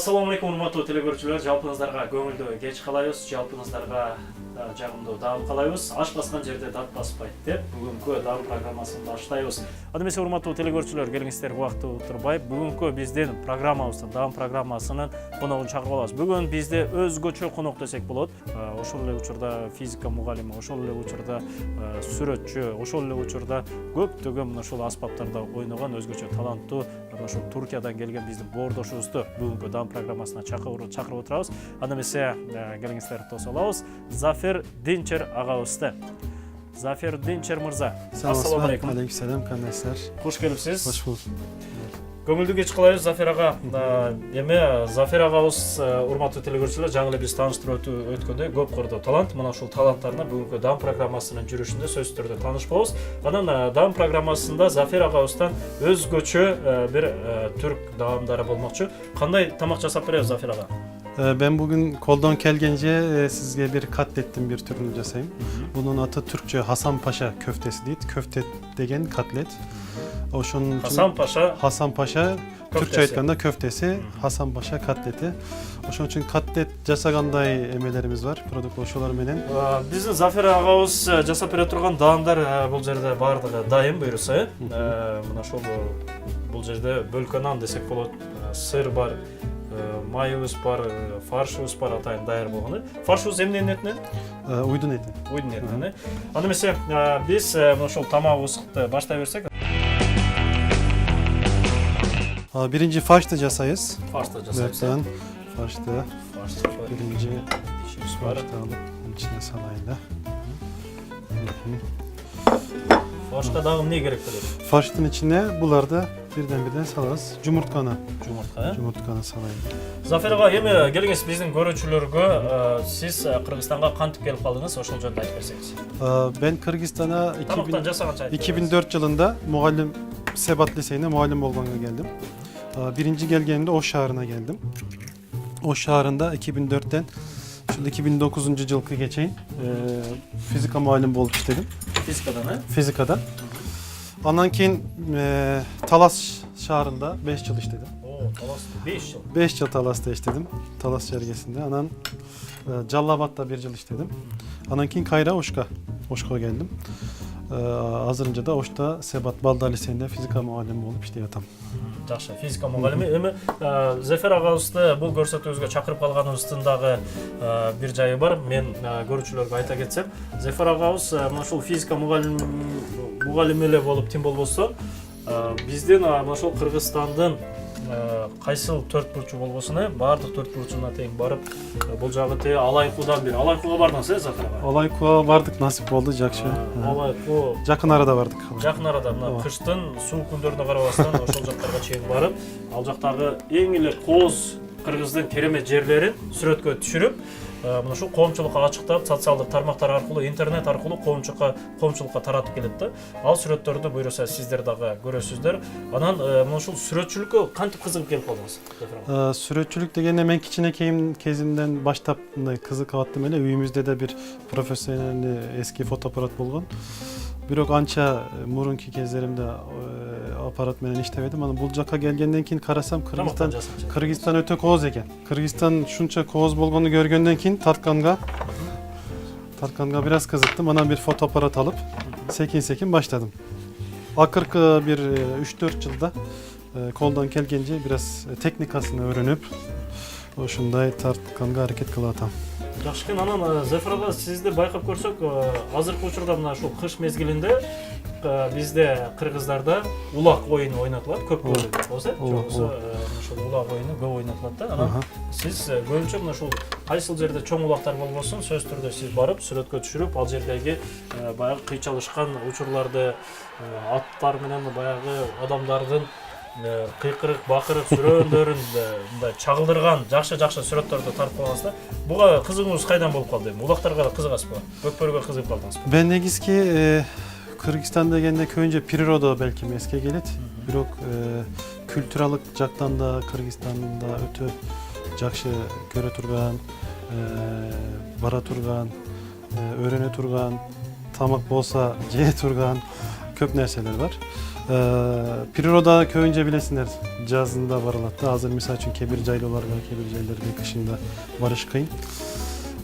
Assalamu alaikum урматтуу телекөрүүчүлөр, жалпыңыздарга көңүлдүү кеч каалайбыз, жалпыңыздарга жагымдуу даам каалайбыз. Аш баскан жерде дат баспайт деп бүгүнкү даам программасын баштайбыз. Анда эмесе урматтуу телекөрүүчүлөр, келиңиздер убакытты утурбай, бүгүнкү биздин программабызда даам программасынын коногун чакырып алабыз. Бүгүн бизде өзгөчө конок десек болот. Ошол эле учурда физика мугалими, ошол эле учурда сүрөтчү, ошол эле учурда көптөгөн ушул аспаптарда ойногон өзгөчө таланттуу ошол Туркиядан келген биздин боордошубузду бүгүнкү даам программасына чакырып отурабыз. Анда эмесе келиңиздер тосуп алабыз. Zafer Dinçer agabızdı. Zafer Dinçer mırza. Assalamu alaikum. Aleykümselam kardeşler. Hoş gelipsiz. Hoş bulduk. Көңүлдүү кеч каалайбыз Зафер ага. Эми Зафер агабыз урматтуу телекөрүүчүлөр, жаңы эле биз тааныштырып өткөндөй көп кырдуу талант. Мына ушул таланттарына бүгүнкү даам программасынын жүрүшүндө сөзсүз түрдө таанышпабыз. Анан даам программасында Зафер агабыздан өзгөчө бир түрк даамдары болмокчу. Кандай тамак жасап беребиз Зафер ага? Ben bugün koldan gelgence sizge bir katlettim bir türünü жасайм. Bunun adı Türkçe Hasan Paşa köftesi değil. Köfte degen katlet. Oşun Hasan Paşa Türkçe aytkanda köftesi, Hasan Paşa katleti. Oşun için katlet jasaganday emelerimiz var. Produkt oşolar menen. Биздин Зафер агабыз жасап бере турган даамдар бул жерде баардыгы дайым буюрса, мына ошол бул жерде бөлкө нан десек болот. Сыр бар, майыбыз бар, фаршыбыз бар атайын даяр болгону. Фаршыбыз эмненин этинен? Уйдун эти. Уйдун этинен. Анда эмесе биз ошол тамагыбызды баштай берсек. Birinci farşta jasayız. Farşta jasayız. Farşta. Birinci farşta alıp içine salayla. Farşta dagı ne gerek bolot? Farştın içine bularda birden salaz. Jumurtkаны. Jumurtkаны salayla. Zafer ага, эми келиңиз биздин көрүүчүлөргө сиз Кыргызстанга кантип келип калдыңыз, ошол жөнүндө айтып берсеңиз. Ben Kırgızistan'a 2004 yılında muallim Sebat Liseyi'ne muallim olmaya geldim. Birinci gelgenimde Oş şahrına geldim. Oş şahrında 2004'ten şimdi 2009. yılki geçeyim. Fizika muallim olup işledim. Fizikadan ha? Fizikadan. Ondan keyin Talas şahrında 5 yıl işledim. Talas 5 yıl. 5 yıl Talas'ta işledim. Talas çergesinde. Anan Callabat'ta 1 yıl işledim. Anan keyin Kayra Oşk'a geldim. Hazırınca da Oş'ta Sebat Baldar Liseyi'nde fizika muallimi olup işleyetim. Жақсы, физика мұғалімі. Эми Зафер агабызды бул көрсөтүүбүзгө чакырып калганыбыздын дагы бир жайы бар. Мен көрүүчүлөргө айта кетсем, Зафер агабыз мына ушул физика мугалими эле болуп тим болбосо, биздин мына ушул Кыргызстандын кайсыл төрт бурчу болбосун, баардык төрт бурчуна тең барып, бул жагы те Алайкуудан бери. Алайкууга бардыңыз, Зафер ага? Алайкууга бардык, насип болду, жакшы. Алайкуу жакын арада бардык. Жакын арада, мына кыштын суук күндөрүнө карабастан ошол жактарга чейин барып, ал жактагы эң эле кооз Кыргыздын керемет жерлерин сүрөткө түшүрүп, мына ушул коомчулукка ачыктап, социалдык тармактар аркылуу, интернет аркылуу коомчулукка таратып келет да. Ал сүрөттөрдү буйруса сиздер дагы көрөсүздөр. Анан мына ушул сүрөтчүлүккө кантип кызыгып келип калдыңыз? Сүrötçülük degende men kiçinekeyim kezimden baştap kızık attım ele. Üyümüzde de bir profesyonel eski fotoaparat bolgon. Birok ança murunki kezlerimde aparat menen iştemedim. Ana bul jaka gelgenden keyin karasam Kırgızstan öte kooz eken. Kırgızstan şunça kooz bolgonu görgönden keyin Tartkanga biraz kızıktım. Ana bir fotoaparat alıp sekin başladım. Akırkı bir 3-4 yılda koldan kelgence biraz teknikasını öğrenip ошундай Тартканга аракет кылып атам. Жакшы экен. Анан Зафер ага, сизди байкап көрсөк, азыркы учурда мына ушул кыш мезгилинде бизде кыргыздарда улак оюну ойнотулат, көп болсо, жоксо ушул улак оюну көп ойнотулат да. Анан сиз көбүнчө мына ушул кайсыл жерде чоң улактар болбосун, сөзсүз түрдө сиз барып сүрөткө түшүрүп, ал жердеги баягы кыйчалышкан учурларды, аттар менен баягы адамдардын кыйкырык, бакырык сүрөндөрүн мындай чагылдырган жакшы сүрөттөрдү тартып алгансызда. Буга кызыгыңыз кайдан болуп калды? Улактарга да кызыгасызбы? Көкбөрүгө кызыгып калдыңызбы? Ben negizki Kırgızistan degende köyünce priroda belki eske gelet. Birok kültüralыk jaktan da Kırgızstanda ötö jakşı көрө турган, бара турган, öğrene turgan, tamak bolsa жее турган көп нерселер бар. Priroda köyünce bilesinler cazında varalattı. Hazır misal için kebir caylolar var, kebir caylar bir kışında barış kıyın.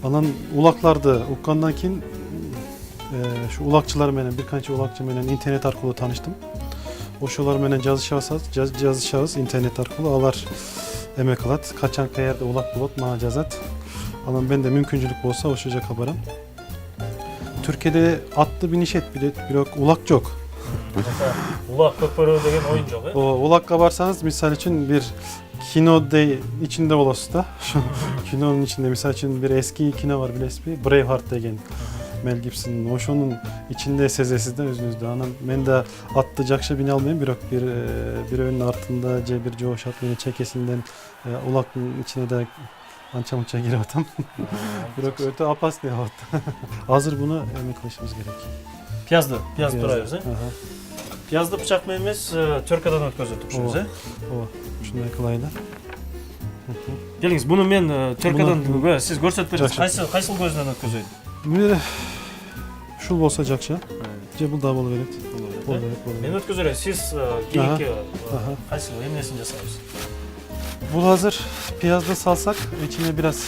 Anan ulaklardı. Ukkandan kin şu ulakçılar menen, birkaç ulakçı menen internet arkalı tanıştım. Oşular menen yazışağız internet arkalı alar emek alat. Kaçan kayerde ulak bulat mağa cazat. Anan ben de mümküncülük olsa oşuca kabaram. Türkiye'de atlı biniş et bile bir ulak yok. Ulak köpörü degen oyun yok. O ulakka varsanız misal için bir kino içinde olası da. Kinonun içinde misal için bir eski kino var bilespi Braveheart degen. Mel Gibson'ın oşunun içinde sezesizden özünüzde. Anam ben de attı jakşa bini almayayım bir önün artında bir coşat beni çekesinden ulakın içine de ança munça girip atam. Bir öte apas ne hatta. Hazır bunu emekleşimiz gerek. Piyazlı durayız. Aha. Piyazlı bıçak meyimiz Türkiye'den ötközüldük şunu. O şunday kılayla. Geliniz bunu men Türkiye'den siz görsetip beresiz. Kaysıl gözünden ötközöydü? Bir şul bolsa jakşa. Je bul da bol beret. Bol beret. Men ötközöre siz keyinki kaysıl emnesini jasaysiz? Bu hazır piyazda salsak içine biraz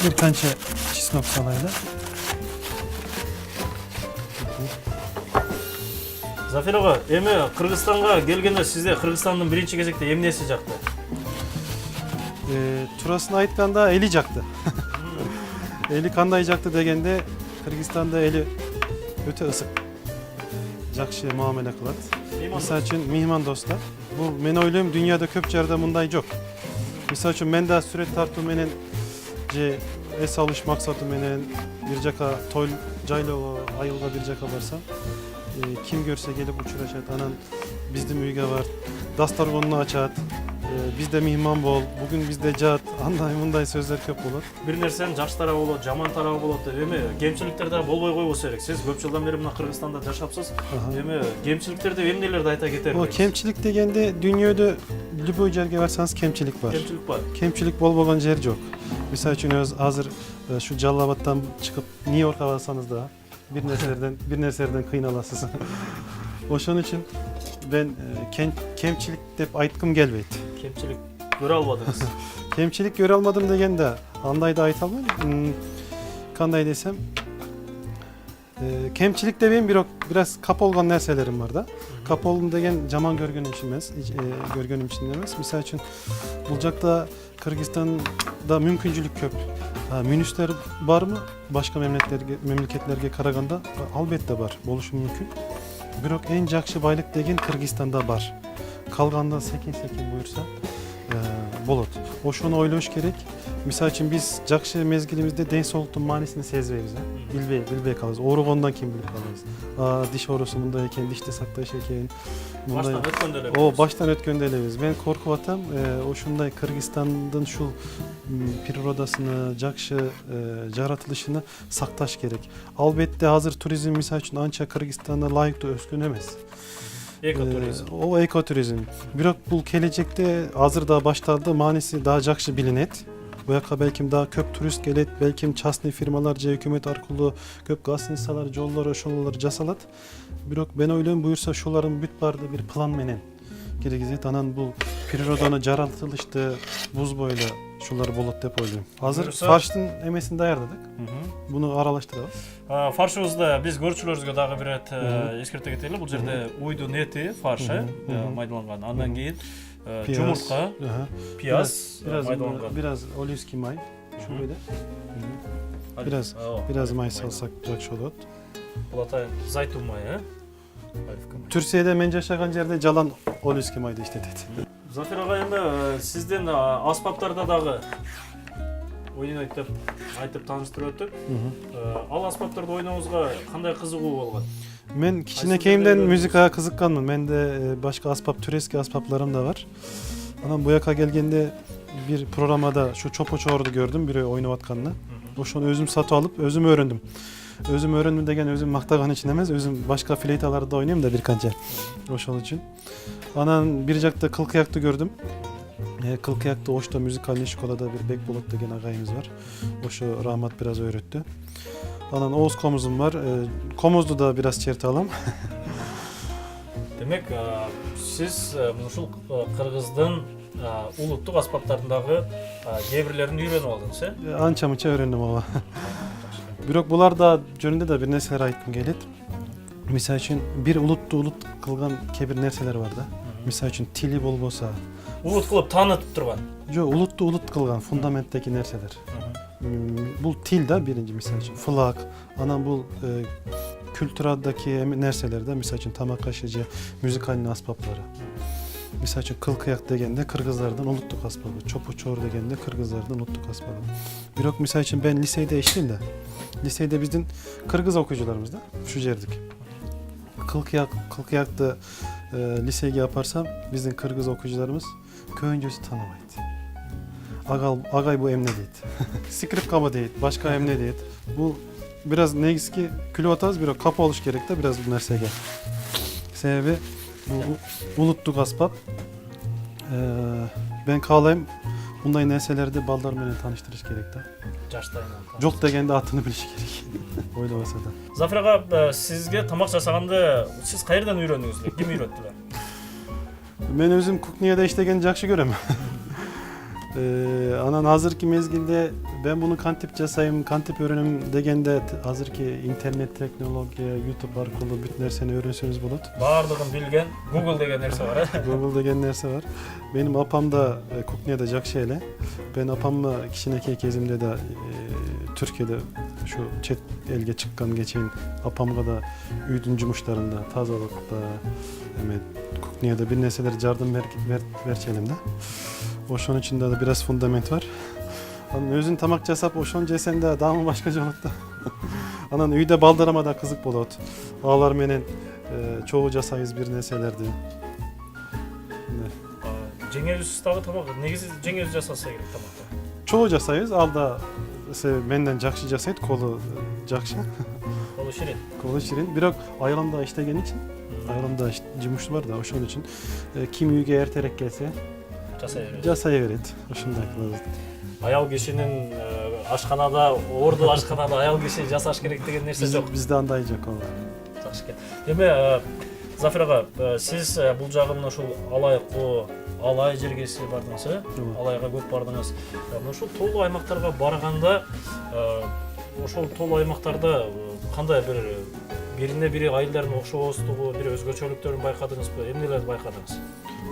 bir kança çisnok salayla. Zafer ağa, эми Kırgızстанга келгенде sizde Kırgızstandın birinci кезекte emnesi jaktı? Turasını ayıtkanda eli jaktı. Eli kanday jaktı degende Kırgızstanda eli öte ısık. Jakşı muamele kılat. Misal için mihman dostlar. Bu men oyluyum dünyada köp yerde bunday yok. Misal için men de süre tartı menen es alış maksatı menen bir jaka toy cayla ayılga bir jaka varsam kim görse gelip uçuraşat anan bizde müyge var dastargonunu açat bizde mihman bol bugün bizde jat anday bunday sözler köp olur. Bir nersen жакшы тарабы болот, жаман тарабы болот деп эми кемчиликтер да болбой койбосо керек. Сиз көп жылдан бери мына Кыргызстанда жашапсыз. Эми кемчиликтерди эмнелерди айта кетер? O kemçilik degende dünyada любой жерге varsanız kemçilik var. Кемчилик бар. Kemçilik bol bolan yer yok. Misal için hazır şu Callabat'tan çıkıp New York'a varsanız da bir nerselerden kıynalasız. Oşun için ben kemçilik dep aytkım gelbeydi. Kemçilik göre almadınız. Kemçilik göre almadım degende anday da ayt almayayım. Kanday desem kemçilikte benim biraz kap olgan nerselerim var da. Kap olgun degen jaman görgönüm için emas, görgönüm için emas. Misal için bulacakta Kırgızistan'da mümküncülük köp. Minüsler var mı? Başka memleketlerge karaganda albatta var. Boluşu mümkün. Birok en jakşı baylık degen Kırgızistan'da var. Kalganda sekin buyursa bolot. Oşunu oyloş gerek. Misal için biz jakşı mezgilimizde den soğuktun manisini sezbeybiz. Bilbey kalırız. Oruğundan kim bilir kalırız. Diş orusu bunda eken, dişte saktaş eken. Baştan ötköndelebez. O baştan ötköndelebez. Ben korku atam. Oşunday Kırgızistan'dan şu prirodasını, jakşı jaratılışını saktaş gerek. Albatta hazır turizm misal için ança Kırgızistan'da layıkta öskünemez. Ekoturizm. O ekoturizm. Birak bu gelecekte hazır daha başladı manisi daha jakşı bilinet. Bu yaka belki daha köp turist gelet, belki çasni firmalarca hükümet arkalı köp gazeteciler, jollar, şollar jasalat. Birak ben oylayım buyursa şoların büt bardı bir plan menen. Gerekizet anan bu prirodana jaratılıştı buz boyla şuları bolat dep oylayım. Hazır farştın emesini dayarladık. Bunu aralaştıralım. Farşыбызды биз көрүүчүлөрүбүзгө дагы бир рет эскерте кетели. Бул жерде уйдун эти, фаршы майдаланган. Андан кийин жумуртка, пияз майдаланган. Biraz olyvskiy may. Şu böyle. Biraz may salsak jakşı olur. Бул атайын зайтун майы, Türkiye'de men жашаган жерде жалан olyvskiy maydı işletet. Zafer ağa эми сизден аспаптарда дагы ойнойт деп айтып тааныштырып өттүк. Ал аспаптарды ойнообузга кандай кызыгуу болгон? Men kiçinekeyimden müzikaya kızıkkanmın. Men de başka türeski asbaplarım da var. Anam bu yaka gelgende bir programda şu çopo çoğurdu gördüm biri oynavatkanını. Oşunu özüm satı alıp özüm öğrendim. Özüm öğrendim degen özüm maktagan için emez. Özüm başka fleytalarda oynayayım da bir kanca. Oşun için. Anan bir jakta kılkıyaktı gördüm. Kılkıyak'ta Oş'ta müzikalli şkolada bir bek bulut degen ağayımız var. Oşu rahmat biraz öğretti. Anan Oğuz komuzum var. Komuzdu da biraz çerti alam. Демек, сиз ушул Кыргыздын улуттук аспаптарындагы кээ-бирлерин үйрөнүп алдыңыз, Ança mınça öğrendim ama. Bирок буларда жөнүндө да бир нерселер айткым келет. Мисалы үчүн бир улутту улут кылган кээ бир нерселер бар да. Мисалы үчүн тили болбосо. Улут кылып таанытып турган. Жок, улутту улут кылган фундаменттеги нерселер. Бул тил да биринчи, мисалы үчүн флаг, анан бул kültüradaki nerselerde, misal için tamak aşıcı, müzikalini asbapları. Misal için kıl kıyak degende Kırgızlardan uluttuk asbabı, çopu çor degende Kırgızlardan uluttuk asbabı. Birok misal için ben liseyde işliyim de, liseyde bizim Kırgız okuyucularımız da şu yerdik. Kıl kıyakta liseye yaparsam bizim Kırgız okuyucularımız köyüncüsü tanımaydı. Agay bu emne deydi. Skrip kama deydi, başka emne deydi. Bu biraz neyse ki külü ataz bir kapı oluş gerek de biraz bu nerseye gel. Sebebi bu uluttuk asbab. Ben kalayım bunday nerselerde ballar beni tanıştırış gerek de. Çok degende atını biliş gerek. Öyle olsa da. Zafer ağa, sizge tamak jasaganda siz kayerden öğrendiniz? Kim öğrettiler? Ben özüm Kukniyada işlegen jakşı görem. Anan hazırki mezgilde ben bunu kantip jasayım, kantip öğrenim degende hazırki internet teknologiya, YouTube arkalı bütün nerseni öğrenseniz bulut. Bardığın bilgen Google degen nerse var. Google degen nerse var. Benim apam da Kukniyada jakşeyle. Ben apamla kişineki kezimde de Türkiye'de şu çet elge çıkkan geçen apamga da üydün cumuşlarında, tazalıkta, Kukniyada bir neseler jardım verçelimde. Oşon içinde de biraz fundament var. Anan özün tamak jasap oşon jesende damı başkaca oluttu. Anan üyde baldaramada kızık bolot. Ağlar menen çoğu jasayız bir neselerdi. Жеңөзүз дагы тамак, негизи жеңөз жасаса керек тамакты. Çoğu jasayız, alda menden jakşı jasayt, kolu jakşı. Кolu ширин. Kolu şirin. Birak aylamda iştegen için, aylamda cimuşlu var da oşon için kim üyge erterek gelse жасайберет. Ошондой кылабыз. Аял кишинин ашканада, орду ашканада аял киши жасаш керек деген нерсе жок. Бизде андай жок ооба. Жакшы экен. Эми Зафер ага, сиз бул жагын ушул Алайкы, Алай жергеси бардыңыз, Алайга көп бардыңыз. Ушул тоолуу аймактарга барганда, ошол тоолуу аймактарда кандай бирине бири айылдардын окшобостугу, бир өзгөчөлүктөрүн байкадыңызбы? Эмнелерди байкадыңыз?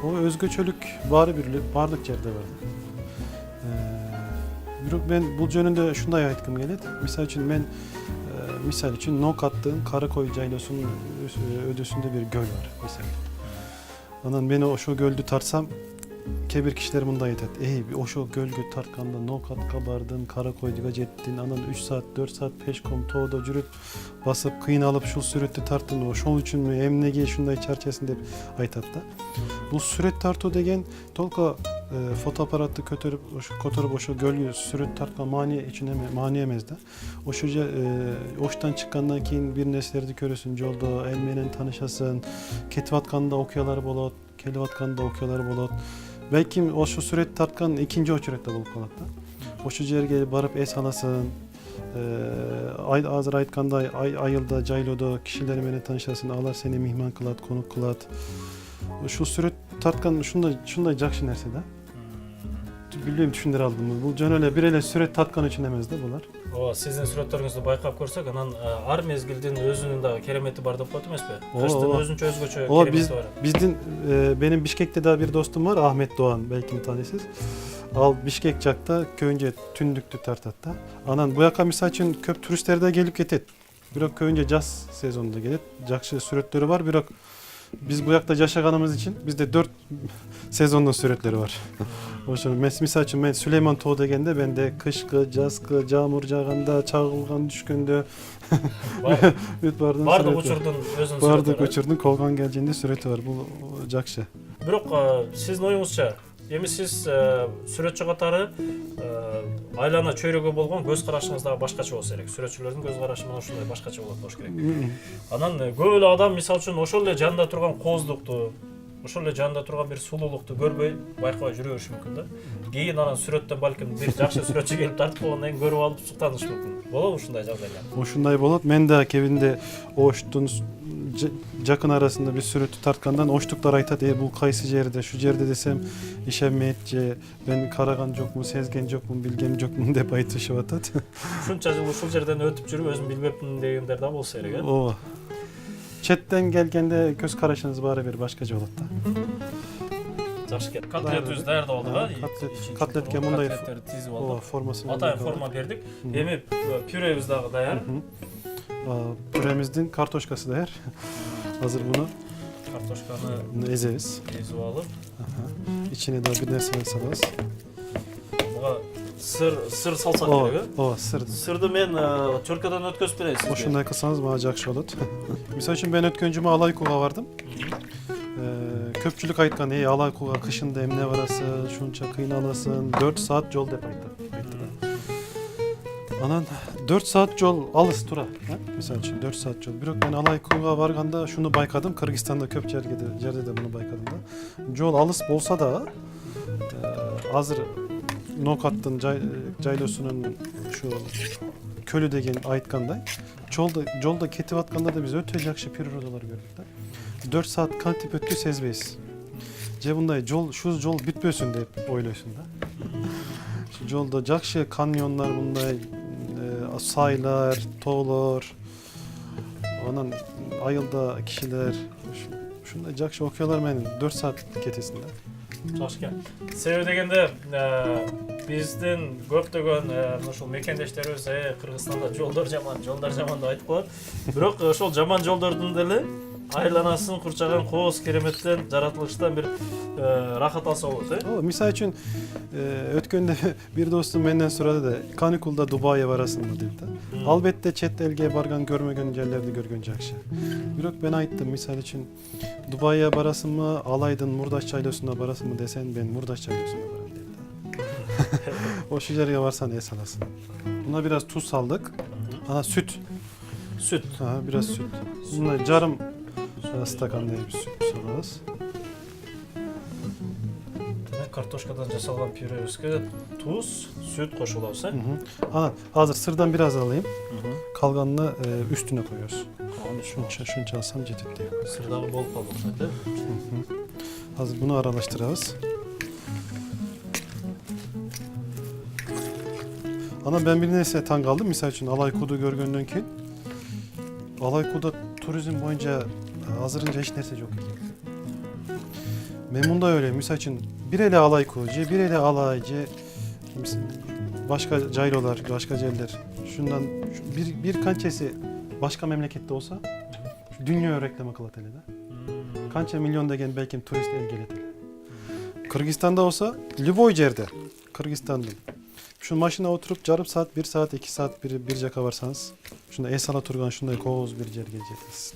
O özgöçölük barlık yerde vardı. Ben bu yönünde şunday aytkim gelet. Misal için ben misal için nok attığım Karakoy Caylosu'nun ödüsünde bir göl var misal. Anan beni o şu göldü tarsam kebir kişiler bunda yetet. O şu gölgü tartkanda nok at kabardın, Karakoy'da jettin. Anan 3 saat 4 saat peşkom toğda jürüp basıp kıyın alıp şu sürütte tarttın. O şol üçün mü emnege şunday çarçesinde aytat da. Bu süret tartı degen tolka fotoaparatı kotorup oşu gölgü süret tartkan mani emezdi. Oşuca oştan çıkkandan keyin bir neslerdi körüsün jolda elmenen tanışasın. Ketvatkanda okuyalar bolot, kelivatkanda okuyalar bolot. Belki oşu süret tartkan ikinci oçurette bolup kalat da. Oşu jerge barıp es alasın. Azır aytkanda ayılda, jayloda kişileri menen tanışasın. Alar seni mihman kılat, konuk kılat. Şu süret tartkan şunday jakşı nerse de. Bilbeyim düşündür aldım. Bu jönöle bir ele süret tartkan için emez de bular. O sizin süretleringizdi baykap ko'rsak, anan ar mezgildin özünün da kerameti bar dep koydu emaspi? Kıştın özünçө özgöçö kerameti var. Bizdin benim Bişkek'te daha bir dostum var, Ahmet Doğan, belki tanısınız. Al Bişkek jakta köyünce tündüktü tartatta. Anan bu yaka misal için köp turistler de gelip getet. Birak köyünce jaz sezonunda gelet. Jakşı süretleri var, birak biz bu yakta yaşaganımız için bizde 4 sezonda süretleri var. Misal için ben Süleyman Toğ degende bende kışkı, жазкы, жамыр жаганда, çağılgan düşkünde Bardıq uçurdun özün süreti var. Bardıq uçurdun, kolgan geldiğinde süreti var. Bu jakşı. Бирок сиздин оюңузча, эми сиз сүрөтчү катары айлана чөйрөгө болгон көз карашыңыз дагы башкача болсо керек. Сүрөтчүлөрдүн көз карашы менен ушундай башкача болуш керек. Анан көп эле адам мисалы үчүн ошол эле жанында турган кооздукту, ошол эле жанында турган бир сулуулукту көрбөй, байкабай жүрө бериши мүмкүн да. Кийин анан сүрөттөн балким бир жакшы сүрөтчү келип тартып койгондон кийин көрүп алып суктанышы мүмкүн. Болобу ушундай жагдайлар? Ушундай болот. Мен да кебинде оштун Jakın arasında bir sürütü tartkandan oçtuklar aytat bu kaysı jerde şu jerde desem işemeyetçe ben karagan jokmu sezgen jokmu bilgen jokmu dep aytышып атат. Şunça jыл ушул жерден өтүp жүрүп өзүм билбепмин дегендер да болсо керек э. Ооба. Четтен келгенде көз карашыңыз баары бир башкача болот да. Жакшы экен. Котлетибиз даярдап алдык а. Котлетке мындай котлеттерди тизип ооба алдык. формасын Атайын форма бердик. Эми пюребиз дагы даяр. Püremizin kartoşkası da yer. Hazır bunu Картошканы ezeriz. ezip alıp İçine de bir narsa salırız. буга сыр салсак керек э. O sır. Сырды мен чөркөдөн өткөзүп берейин O сизге. şunday kılsanız bana jakşı olur. Misal için ben ötküncüme Alayku'ga vardım. Köpçülük aytkan, Alayku'ga kışında emne varası, şunça kıynalasın, 4 saat yol dep ayttılar. Anan 4 saat yol alыс tura. Misal için 4 saat yol. Birok ben Alayku'ga varganda şunu baykadım. Kırgızistan'da köp yerde de bunu baykadım da. Yol alыс bolsa da hazır Nokattın Caylosu'nun şu kölü degen aytkanday. Jolda ketip atkanda da biz öte jakşı prirodalar gördük da. 4 saat kantip ötkü sezbeyiz. Je bunday şu jol bitpösün dep oyloysun da. Şu jolda jakşı kanyonlar bunday saylar, toğlar, onun ayılda kişiler, şunda jakşı okuyorlar benim 4 saat ketesinde. Жакшы экен. Себеби дегенде биздин көптөгөн ушул мекендештерибиз Кыргызстанда жолдор жаман деп айтып коет. Бирок ошол жаман жолдордун деле айланасын курчаган кооз кереметтен жаратылыштан бир рахат алса болот э. Misal için ötkönde bir dostum benden soradı da kanikulda Dubai'ye varasın mı dedi de. Albatta chet elge bargan görmegen yerlerde görgön jakşı. Birok ben ayttım misal için Dubai'ye barasın mı Alaydın Murdaş Çaylosuna barasın mı desen ben Murdaş Çaylosuna varım dedi. O şu yerge varsan es alasın. Buna biraz tuz saldık. Ana süt. Süt. Ha, biraz süt. Buna yarım stakan bir süt salırız. Kartoşkadan жасалган пюребизге туз, süt кошулабыз э. Ana hazır sırdan biraz alayım. Kalganını üstüne koyuyoruz. Şunca alsam cetit diye. Sır dagы болуп калды окшойт э. Hazır bunu aralaştırırız. Ana ben bir neyse tan kaldım. Misal için Alayku'da görgönden ki Alayku'da turizm boyunca hazırınca hiç neyse yok. Memnun da öyle. Misal için bir ele Alayku, bir ele Alaycı, başka caylolar, başka celler. Şundan bir kançesi başka memlekette olsa dünya reklama kılat ele de. Kança milyon degen belki turist el gelet ele. Kırgızistan'da olsa Lvoy yerde. Kırgızistan'da. Şu maşına oturup yarım saat, 1 saat, 2 saat bir jaka varsanız şunda esala turgan şunday koğuz bir yer geleceksiniz.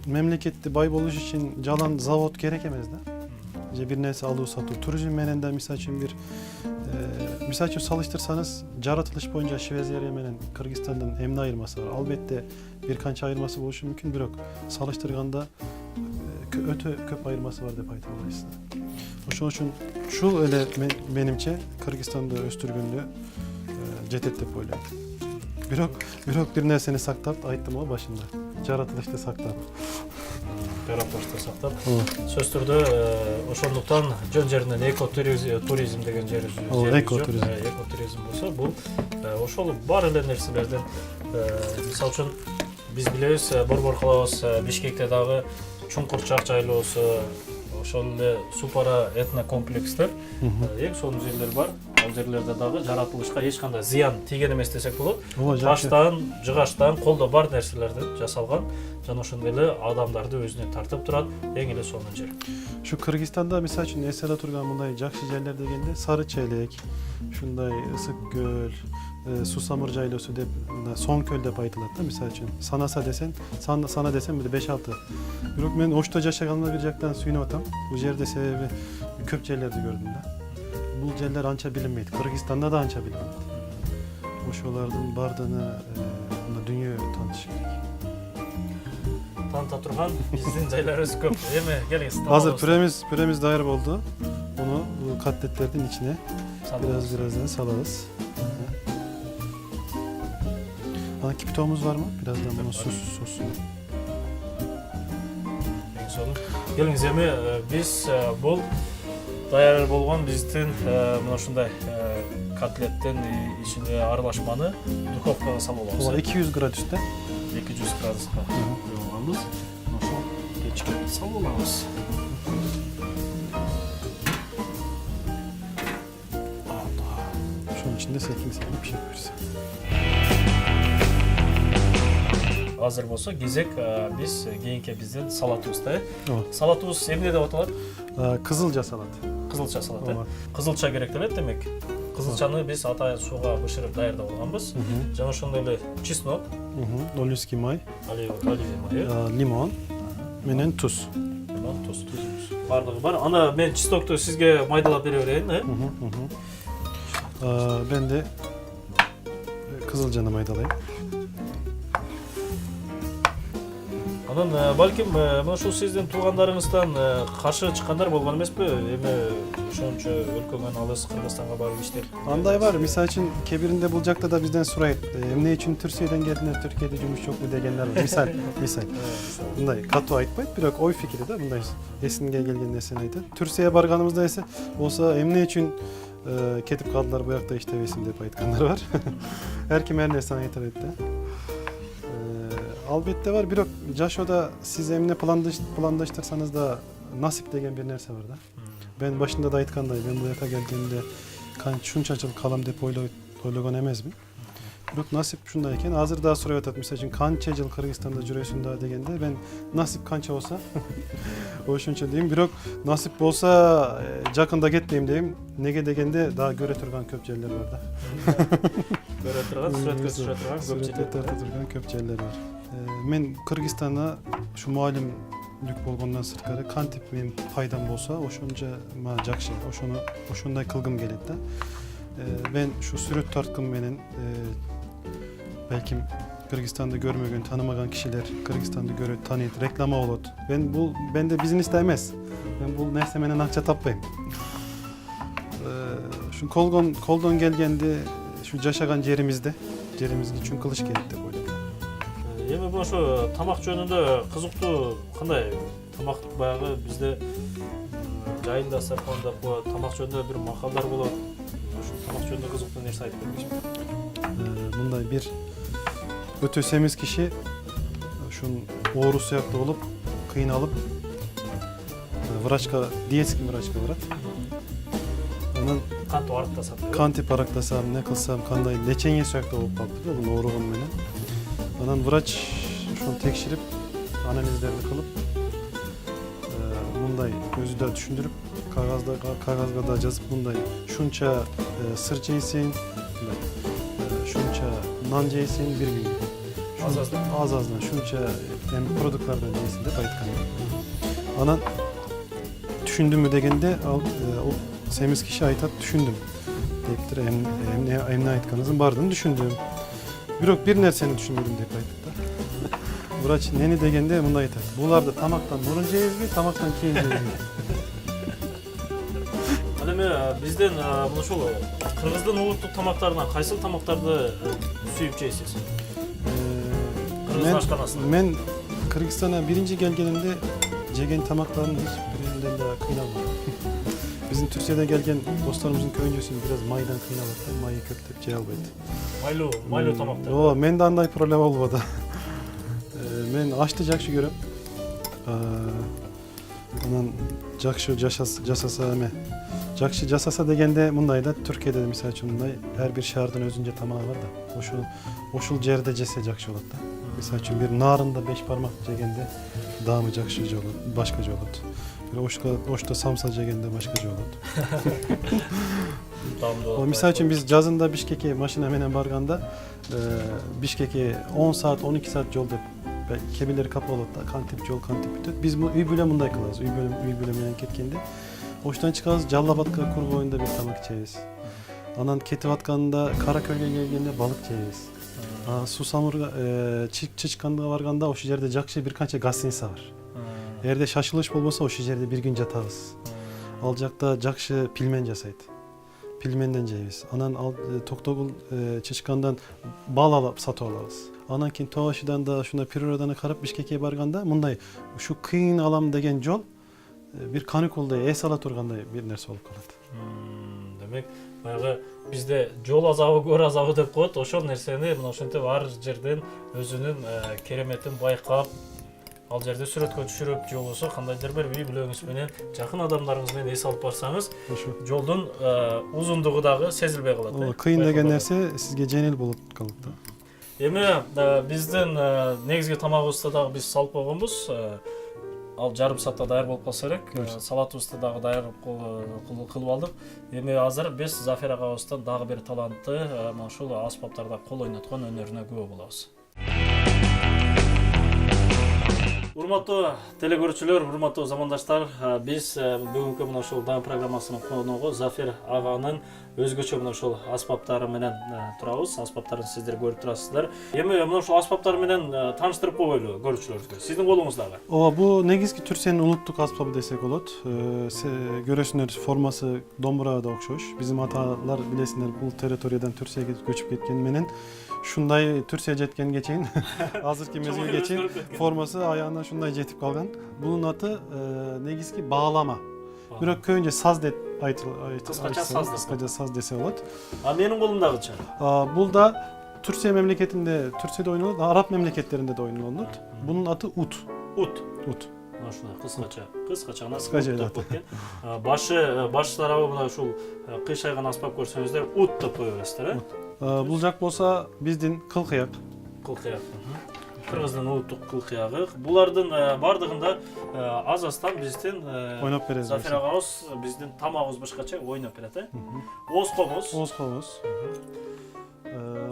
Memlekette bay boluş için jalan zavod gerekemez de. Bir neyse alıyor satıyor. Turizm menende misal için misal için salıştırsanız jaratılış boyunca Şivezeriye menen Kırgızistan'dan emne ayırması var. Albatta bir kança ayırması boluşu mümkün birok salıştırganda öte köp ayırması var dep ayta alaysın. Oşun için şu öyle benimçe Kırgızistan'da östürgünlüğü cetet dep oylayım. Birok bir nerseni saktap ayttım o başında. Jaratılışta saktap. Перапошта сактап. Сөз түрдө ошондуктан жөн жеринен экотуризм деген жерибиз экотуризм болсо бул ошол бар эле нерселерден мисалы үчүн биз билебиз борбор калабыз Бишкекте дагы Чуңкурчак жайлоосу ошол эле Супара этно комплекстер эң сонун жерлер бар. Ал жерлерде дагы жаратылышка эч кандай зыян тийген эмес десек болот. Таштан, жыгачтан, колдо бар нерселерден жасалган жана ошондой эле адамдарды өзүнө тартып турат эң эле сонун жер. Şu Kırgızistan'da misal için esela turgan bunday jakşı yerler degende Sarıçelek, şunday ısık göl, Susamır jaylosu dep, Sonköl dep aytılат da misal için. Sana desen bir de 5-6. Birok men oşta jaşaganlar bir jaktan suyunup atam. Bu jerde sebebi köp yerlerde gördüm da. Bu yerler ança bilinmeydi. Kırgızistan'da da ança bilinmeydi. Oşolardan bardığını dünya tanışı gerek. Таныта турган биздин жайларыбыз көп. Эми келиңиз. Hazır püremiz dair oldu. Onu bu katletlerden içine birazdan salarız. Ana kipitomuz var mı? Birazdan bunun sosunu. Ошол. Келиңиз эми биз бул даяр болгон биздин мына ушундай котлеттин ичине аралашманы духовкага салып алабыз. Ооба 200 градуста. 200 градуска коюп алабыз. Ошол печке салып алабыз. Şunun içinde sekin pişirip versin. Азыр болсо кезек биз кийинки биздин салатыбыз да. Ооба. Салатыбыз эмне деп аталат? Kızılca salat. Кызылча салат. Ооба. Кызылча керектелет демек. Кызылчаны биз атайын сууга бышырып даярдап алганбыз. Жана ошондой эле чеснок, Oliski may, оливье майы, limon, menen tuz. туз. Бардыгы бар. Анда мен чеснокту сизге майдалап бере берейин, Ben de kızılcanı maydalayayım. Анан балким мына ушул сиздин туугандарыңыздан каршы чыккандар болгон эмеспи? Эми ошончо өлкөгөн алыс Кыргызстанга барып иштеп. Anday var. Misal için Kebir'inde bulacakta da bizden sorayım. Ne için Türkiye'den geldiler, Türkiye'de cumuş yok mu degenler var. Misal. Bunday katı aytmayt. Biroq oy fikri de bunday. Esinge gelgen esen aytı. Türkiye'ye barganımızda ise olsa emne için ketip kaldılar bu yakta işte vesim dep aytkanlar var. Her kim her nersen aytar etti. Albatta var. Biroq Jasho'da siz emne plandaştırsanız da nasip degen bir nerse var da. Ben başında da aytkanday. Ben bu yaka geldiğimde şunçaçılık kalam dep oylagan emezmi. Biroq nasip şunday eken hazır daha sorup atat. Misal için kança jıl Kırgızstanda jürösün da degende ben nasip kança olsa o şunça diyeyim. Biroq nasip bolsa jakında ketmeyeyim diyeyim. Nege degende daha göre turgan köp yerler var da. Göre turgan, suretke turgan köp yerler var. Men Kırgızstan'a şu muallimlik bolgondan sırtkары kantip benim faydam bolsa oşonca ma jakşı, oşonday kılgım gelet da. Ben şu sürüt tartkım menen belki Kırgızstan'da görmögen, tanımagan kişiler Kırgızstan'da göröt, tanıyıt, reklama olot. Ben de biziniste emez. Ben bu nerse menen akça tapbayım. Şu koldan gelgendi şu jaşagan jerimizde чүн кылыш керек деп ойлойм. Эми бул ошо тамак жөнүндө кызыктуу кандай тамак баягы бизде жайын дастаркан деп коет, тамак жөнүндө бир макалдар болот. Ошо тамак жөнүндө кызыктуу нерсе айтып бермекчи. Мындай bir өтө семиз киши ушун оору сыяктуу болуп, кыйналып врачка, детский врачка барат. Анан Кантип арыктасам, кантип арыктасам, не кылсам, кандай лечение сыяктуу болуп калыптыр да бул оорugан менен. Анан врач ошону текширип, анализдерди кылып, мындай өзү да түшүндүрүп, кагазга да жазып, мындай шунча сыр жейсиң, шунча нан жейсиң бир күнгө. Az-azdan şuncha produktlardan jeysin dep aytkан. Анан түшүндүмбү дегенде ал semiz kişi aytat düşündüm. Deyiptir emne aytkanızın bardığını düşündüm. Biroq bir nerseni düşünmedim deyip aytıp da. Vraç neni degende munda aytat. Bularda tamaktan murun jeyizmi, tamaktan keyin jeyizmi. Ал эми биздин бул ушул Кыргыздын улуттук тамактарынан кайсыл тамактарды сүйүп жейсиз? Кыргыз ашканасында. Men Kırgızistan'a birinci gelgenimde jеген тамактардын hiç birinden de kıynalmadım. Bizim Türkiye'den gelgen dostlarımızın köyüncüsün biraz maydan kıynalıp, mayı köktep jey albayt. Maylуу тамактар. Ооба, менде андай проблема болбоду. Men ашты жакшы көрөм. Анан жакшы жасаса эме. Жакшы жасаса дегенде мындай да Türkiye'de de misal үчүн мындай her bir şehirden özünce tamamı var da. Oşul jerde jese жакшы болот да. Misal үчүн bir narında 5 parmak jegende dağımı жакшы болот, başkaca болот. Oşta samsa jegende başkaca bolot. Misal için biz жазында Bişkek'e maşina menen barganda Bişkek'e 10 saat 12 saat yol dep kebileri kapı bolot da kantip jol kantip бүтөт. Biz bu üy bile mınday kılabız. Üy bile menen ketkende oştan çıkabız Jallabatka kur boyunda bir tamak jeybiz. Anan ketip atkanda Karaköy'e gelgende balık jeybiz. Susamurga Çıçkandığa barganda oşu jerde jakşı bir kança gostinitsa var. Erde şaşılış bolbosa oşu jerde bir gün jatабыз. Ал жакта жакшы пилмен жасайт. Pilmenden jeybiz. Anan Toktogul Çıçkandan bal alıp satып алабыз. Анан кийин Тоошидан да ушундай природаны карап Бишкекке барганда мындай ушу кыйын алам деген жол бир каникулдай эс ала тургандай бир нерсе болуп калат. Демек, баягы бизде жол азабы, көр азабы деп коет. Ошол нерсени мына ошентип ар жерден өзүнүн кереметин байкап, ал жерде сүрөткө түшүрүп, же болбосо кандайдыр бир үй бүлөңүз менен, жакын адамдарыңыз менен эс алып барсаңыз, жолдун узундугу дагы сезилбей калат. Кыйын деген нерсе сизге жеңил болуп калат да. Эми биздин негизги тамагыбызды дагы биз салып койгонбуз. Ал жарым саатта даяр болуп калса керек. Салатыбызды дагы даяр кылып алдык. Эми азыр биз Зафер агабыздан дагы бир талантты, мына ушул аспаптарда кол ойноткон өнөрүнө күбө болобуз. Урматтуу телекөрүүчүлөр, урматтуу замандаштар, биз бүгүнкү мына ушул даам программасынын коногу Зафер аганын өзгөчө мына ушул аспаптары менен турабыз. Аспаптарын сиздер көрүп турасыздар. Эми мына ушул аспаптар менен тааныштырып коелу көрүүчүлөрүбүзгө. Сиздин колуңуздагы. Ооба, бул негизги Түркиянын улуттук аспабы десек болот. Көрөсүңөр, формасы домбурага окшош. Биздин аталар билесиңер, бул территориядан Түркияга көчүп кеткени менен шундай Түркия жеткенге чейин, азыркы мезгилге чейин формасы аягына шундай жетип калган. Бунун аты негизги баалама. Бирок көбүнчө саз деп айтылат. Кыскача саз десе болот. Менин колумдагычы. Бул да Түркия мемлекетинде, Түркияда ойнолот, араб мемлекеттеринде да ойнолот. Бунун аты ут. Ут. Ушундай кыскача деп кеткен. Баш тарабы мына ушул кыйшайган аспап көрсөңүздөр ут деп кое бересиздер, Бул жак болсо биздин кылкыяк. Кыргыздын улуттук кылкыягы. Булардын бардыгында аз-аздан биздин ойноп беребиз. Зафер агабыз биздин тамагыбыз башкача ойноп берет, Ооскобуз.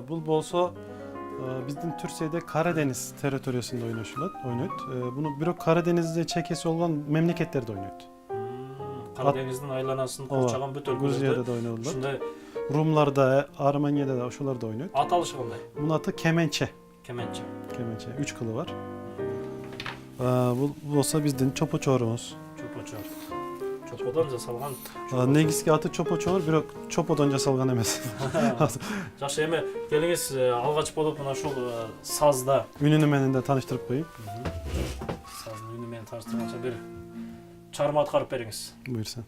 Бул болсо биздин Түркияда Карадениз территориясында ойнойт. Буну бирок Караденизде чекеси болгон мемлекеттерде ойнойт. Карадениздин айланасын курчаган бүт өлкөлөрдө да ойнолот. Ушундай Румларда, Арменияда да ошолордо ойнойт. Аталышы кандай? Бунун аты кеменче. 3 кылы бар. Бул болсо биздин чопочорубуз. Чоподон жасалган. Негизги аты чопочор, бирок чоподон жасалган эмес. Жакшы, эми келиңиз алгач болуп мына ушул сазда үнүнү менен да тааныштырып коеюн. Саздын үнү менен тааныштырганча бир чарма аткарып бериңиз. Буйрса.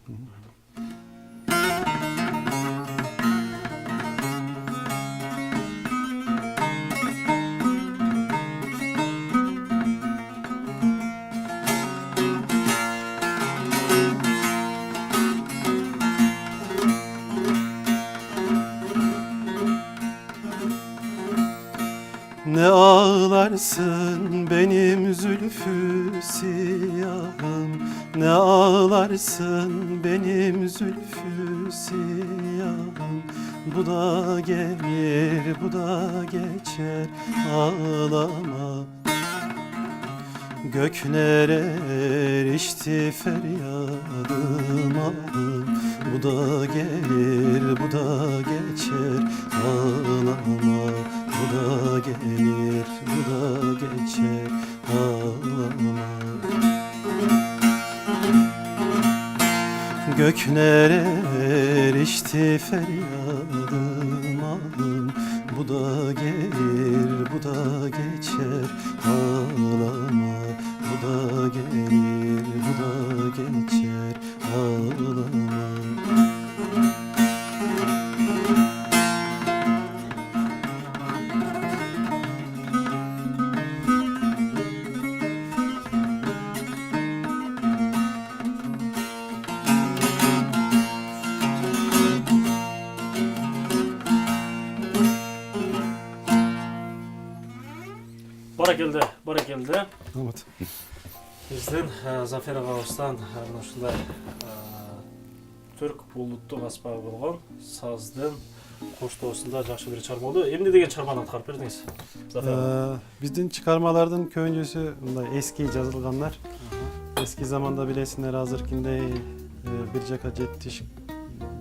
Ne ağlarsın benim zülfü siyahım, ne ağlarsın benim zülfü siyahım. Bu da gelir, bu da geçer, ağlama. Göklere erişti feryadım ağım. Bu da gelir, bu da geçer, ağlama. Bu da gelir, bu da geçer, ağlama. Göklere erişti feryadım ağım. Bu da gelir, bu da geçer, ağlama. Bu da gelir, bu da geçer, ağlama. Баракелде. Evet. Биздин Зафер агабыздан мына ушундай түрк улуттук аспабы болгон саздын коштоосунда жакшы бир чарма болду. Эмне деген чарманы аткарып бердиңиз? Биздин чыгармалардын көбүнчөсү мындай эски жазылгандар. Eski zamanda bilesizler hazırkinde bir jaka жетишип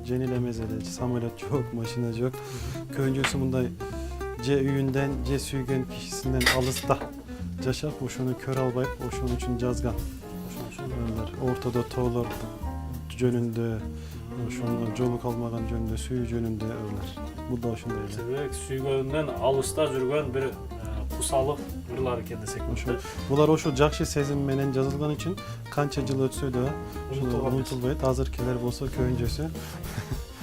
жеңил эле, самолет жок, машина жок. Көбүнчөсү мындай же үйүндөн, же сүйгөн кишисинен алыста жашап, ошону көрө албай, ошон үчүн жазган. Ортодо тоолор жөнүндө, ошондо жолук алмаган жөнүндө, сүйүү жөнүндө ырлар. Бул да ошондой эле. Себеп сүйгөндөн алыста жүргөн бир дуйгусалык ырлар экен десек болот. Булар ошо жакшы сезим менен жазылган үчүн канча жыл өтсө да унутулбайт. Азыркилер болсо көйүнчөсү.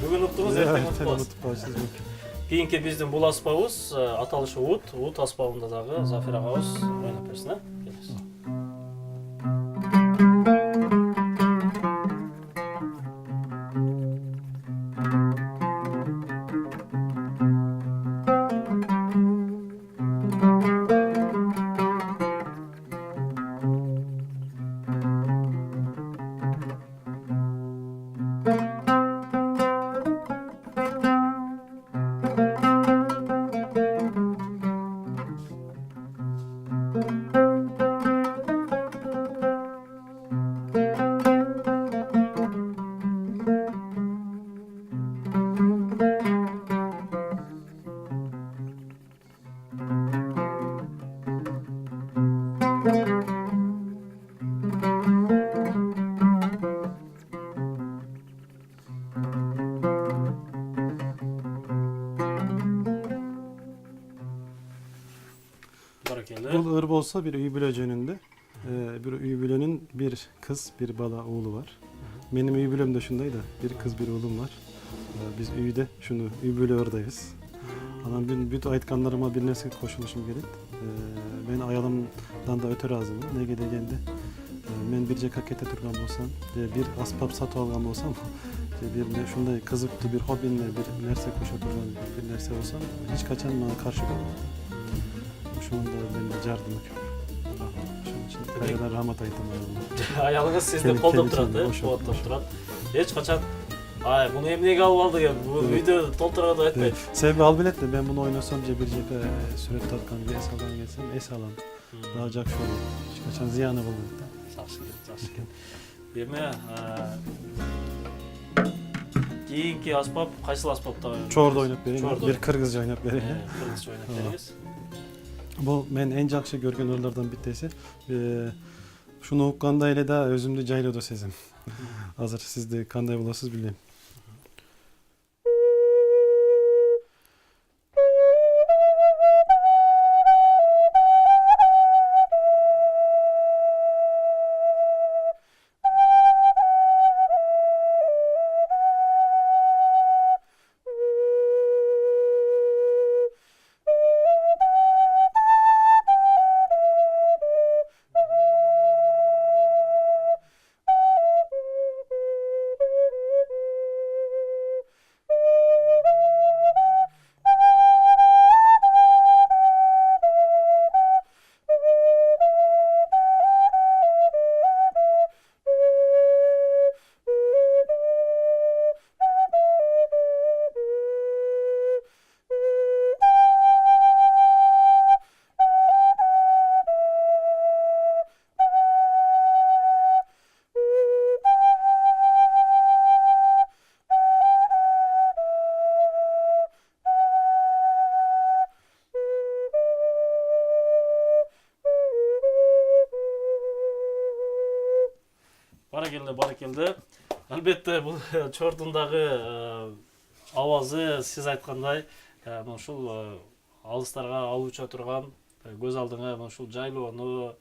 Бүгүн уктуңуз, эртең утпайсыз. Унутуп калышыбыз мүмкүн. Кийинки биздин бул аспабыбыз аталышы Уут аспабында дагы Зафир агабыз ойноп берсин, келиңиз. Bul ır bolsa bir üy büle jönünde. Bir üy bülenin bir kız, bir bala oğlu var. Benim üy bülem de şundaydı. Bir kız, bir oğlum var. Biz üyde şunu üy büle oradayız. Anam bütün aytkanlarıma bir nerse koşuluşum gerek. Ben ayalımdan da öte razıyım. Ne gedegende. Men bir cekakete turgan bolsam, bir aspap satı algan bolsam, bir şunday kızıktı bir hobinle bir nerse koşa turgan bir nerse olsam hiç kaçan bana karşı kalmıyor. Şunun da benim jardımı köp. Şunun için kaygalar rahmat aytам ayalım'a. Ayalыңыз сизди колдоп турат, кубаттап турат. Эч качан буну эмнеге алып алды экен, бул үйдө толтурат деп айтпайт. Себеби ал билет да, ben bunu oynasam bir jeka сүрөт тарткан эс алган келсем эс алам. Дагы жакшы болот. Эч качан зыяны болбойт да. Жакшы экен. Эми кийинки аспап кайсыл аспапта? Чорду ойноп берейин. Bir кыргызча ойноп берейин. Кыргызча ойноп бериңиз. Bu men en жақсы görgen ırlardan bittesi. Şunu uqqanda ele da özümdü jaylodo sezim. Hazır siz de kanday bulasız bileyim. Баракелде. Албетте бул чордундагы авазы сиз айткандай ушул алыстарга алууча турган, көз алдыңа ушул жайлоону,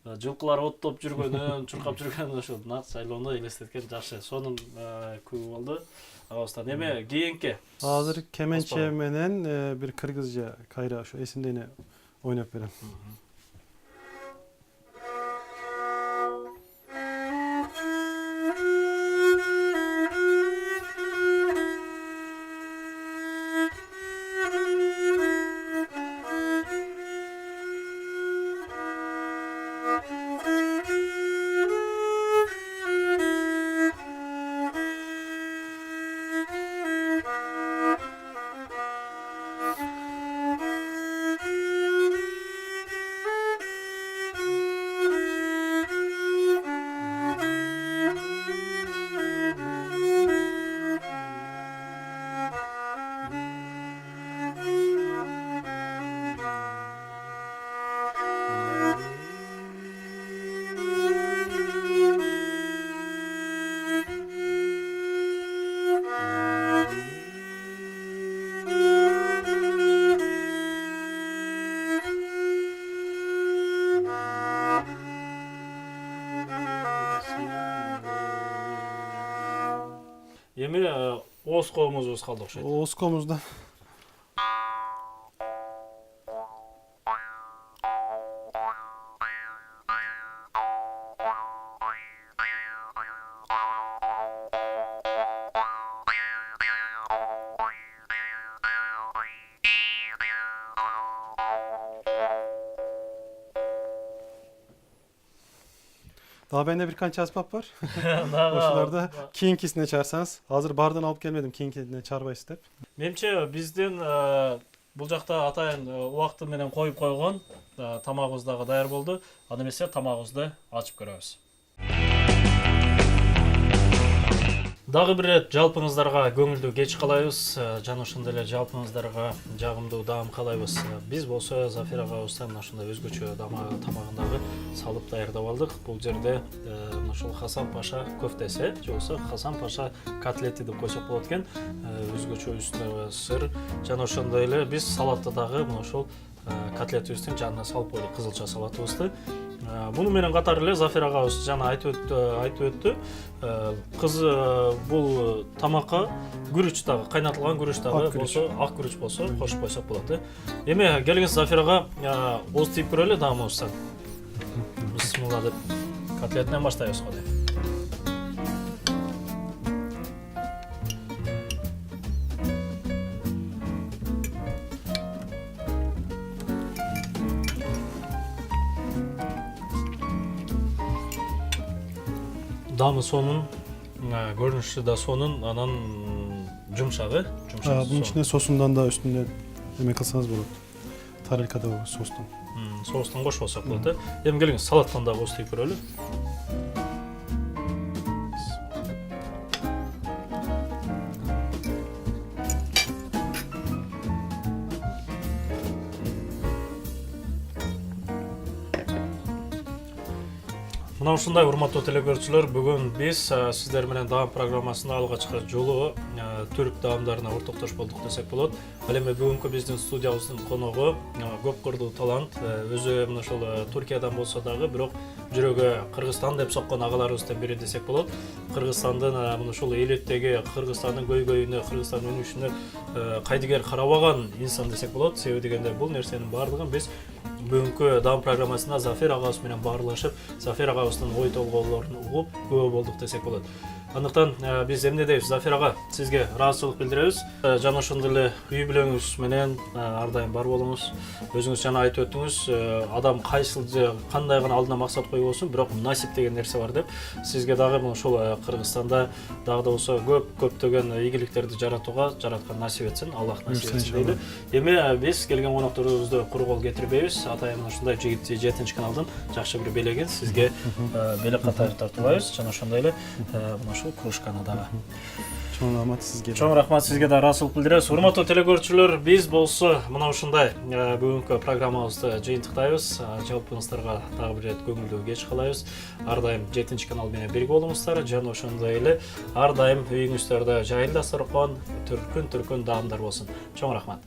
жылкылар оттоп жүргөнүн, чуркап жүргөнүн ошол нак жайлоону элестеткен жакшы. Сонун күбө болду. Агабыздан эми кийинки. Азыр kemençe менен bir kırgızca kayra şu esimdeyine oynap berem. эми оскоомузубуз калды окшойт. Оскомузда. Daha bende birkaç asbap var. Ошолорду кийинкисине чарсаңыз. Азыр баардан алып келмедим, кийинкисине чарбайсыз деп. Менимче биздин бул жакта атайын убакыты менен коюп койгон тамагыбыз дагы даяр болду. Анда эмесе тамагыбызды ачып көрөбүз. Дагы бир ирет жалпыңыздарга көңүлдүү кеч каалайбыз. Жана ошондой эле жалпыңыздарга жагымдуу даам каалайбыз. Биз болсо Зафир агабыздан ошондой өзгөчө тамагын дагы салып даярдап алдык. Бул жерде ошол Хасан Паша көфтеси, же болбосо Хасан Паша котлети деп койсок болот экен. Өзгөчө үстүнө сыр, жана ошондой эле биз салатты дагы ошол котлетибиздин жанына салып койдук, кызылча салатыбызды. Буну менен катар эле Зафир агабыз жана айтып өттү. Кыз бул тамакка күрүч дагы, кайнатылган күрүч дагы болсо, ак күрүч болсо кошуп койсок болот. Эми келиңиз Зафир ага оз тийип көрөлү даамыбыздан. Бисмилла деп котлетинен баштайбыз го деп. Даамы сонун, көрүнүшү да сонун, анан жумшагы. Bunun içine sosundan da üstünde emek alsanız bolot. Тарелкада состун. Соустан кошуп алсак болот. Эми келиңиз салаттан дагы оз тийип көрөлү. Мына ушундай урматтуу телекөрүүчүлөр, бүгүн биз сиздер менен даам программасында алгачкы жолу түрк даамдарына ортоктош болдук десек болот. Ал эми бүгүнкү биздин студиябыздын коногу көп кырдуу талант, өзү мына ошол Туркиядан болсо дагы, бирок жүрөгү Кыргызстан деп соккон агаларыбыздын бири десек болот. Кыргызстандын мына ушул элеттеги, Кыргызстандын көйгөйүнө, Кыргызстандын өнүгүшүнө кайдыгер карабаган инсан десек болот. Себеби дегенде бул нерсенин баардыгын биз бүгүнкү даам программасында Зафир агабыз менен баарлашып, Зафир агабыздын ой толгоолорун угуп күбө болдук десек болот. Андыктан биз эмне дейбиз, Зафир ага, сизге ыраазычылык билдиребиз. Жана ошондой эле үй бүлөңүз менен ар дайым бар болуңуз. Өзүңүз жана айтып өттүңүз, адам кайсыл кандай гана алдына максат коюп болсун, бирок насип деген нерсе бар деп. Сизге дагы ушул Кыргызстанда дагы да болсо көптөгөн ийгиликтерди жаратууга жараткан насип этсин, Аллах насип этсин дейли. Эми биз келген конокторубузду куру кол кетирбейбиз. Атайын ушундай 7 каналдын жакшы бир белегин сизге белек катары тартуулайбыз. Жана ошондой эле ушул кружканы дагы. Чоң рахмат сизге. Чоң рахмат сизге да ыраазычылык билдиребиз. Урматтуу телекөрүүчүлөр, биз болсо мына ушундай бүгүнкү программабызды жыйынтыктайбыз. Жалпыңыздарга дагы бир ирет көңүлдүү кеч каалайбыз. Ар дайым 7 канал менен бирге болуңуздар. Жана ошондой эле ар дайым үйүңүздөрдө жайыл дасторкон, түркүн даамдар болсун. Чоң рахмат.